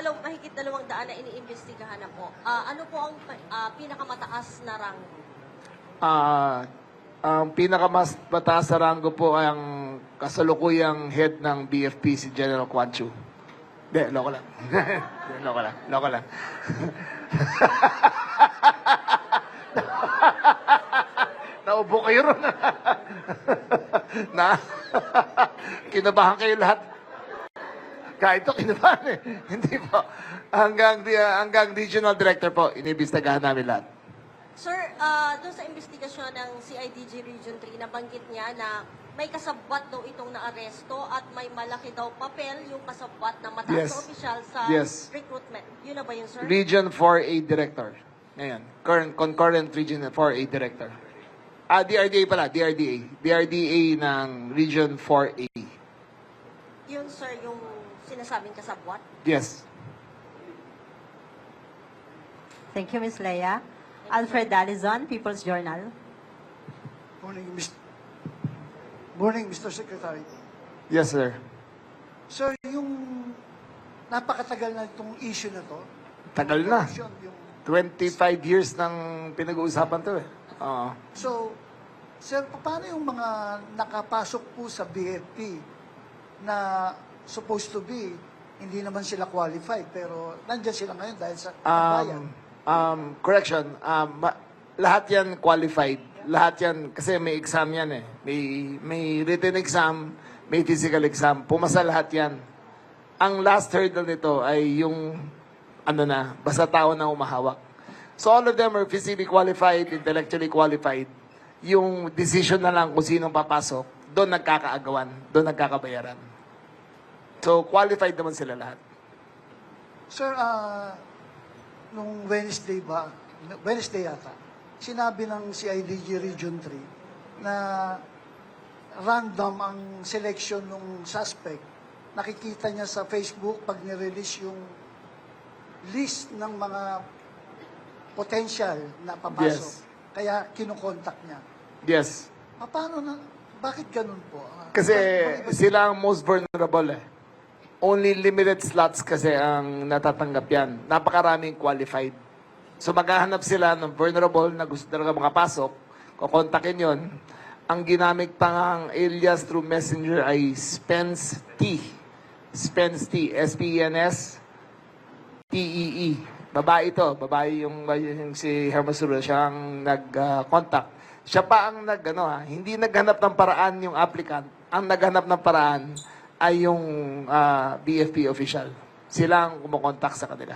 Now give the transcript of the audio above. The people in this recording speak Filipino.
mahigit 200 na iniimbestigahan na po, ano po ang pinakamataas na rango? Ang pinakamas mataas sa ranggo po ay ang kasalukuyang head ng BFP, si General Quan Chu. Hindi, loko lang. Loko lang. Naubo kayo ron. Kinabahan kayo lahat. Kahit ito, kinabahan eh. Hindi po. Hanggang regional director po, iniimbestigahan namin lahat. Sir, doon sa investigasyon ng CIDG Region 3, nabanggit niya na may kasabwat daw itong naaresto at may malaki daw papel yung kasabwat na mataas Yes. na opisyal sa Yes. recruitment. Yun na ba yun, sir? Region 4A Director. Ngayon, concurrent Region 4A Director. DRDA pala, DRDA. DRDA ng Region 4A. Yun, sir, yung sinasabing kasabwat? Yes. Thank you, Ms. Leia. Alfred Dalizon, People's Journal. Morning, Mr. Secretary. Yes, sir. Sir, yung napakatagal na itong issue na to. Tagal na. Yung, 25 years nang pinag-uusapan to eh. Oo. so, sir, paano yung mga nakapasok po sa BFP na supposed to be, hindi naman sila qualified, pero nandyan sila ngayon dahil sa bayan? Correction. Lahat yan qualified. Lahat yan, kasi may exam yan eh. May written exam, may physical exam. Pumasa lahat yan. Ang last hurdle nito ay yung, basta tao na umahawak. So all of them are physically qualified, intellectually qualified. Yung decision na lang kung sinong papasok, doon nagkakaagawan, doon nagkakabayaran. So qualified naman sila lahat. Sir, nung Wednesday yata, sinabi ng CIDG Region 3 na random ang selection ng suspect. Nakikita niya sa Facebook pag nirelease yung list ng mga potential na papasok. Yes. Kaya kinukontak niya. Yes. Bakit ganun po? Kasi sila ang most vulnerable eh. Only limited slots kasi ang natatanggap yan. Napakaraming qualified. So maghahanap sila ng vulnerable na gusto talaga makapasok. Kukontakin yon. Ang ginamit pang alias through messenger ay Spence T. Spence T. S-P-E-N-S T-E-E. Babae ito. Babae yung si Hermosuro. Siya ang nag-contact. Siya pa ang hindi naghanap ng paraan yung applicant. Ang naghanap ng paraan ay yung BFP official. Sila ang kumukontak sa kanila.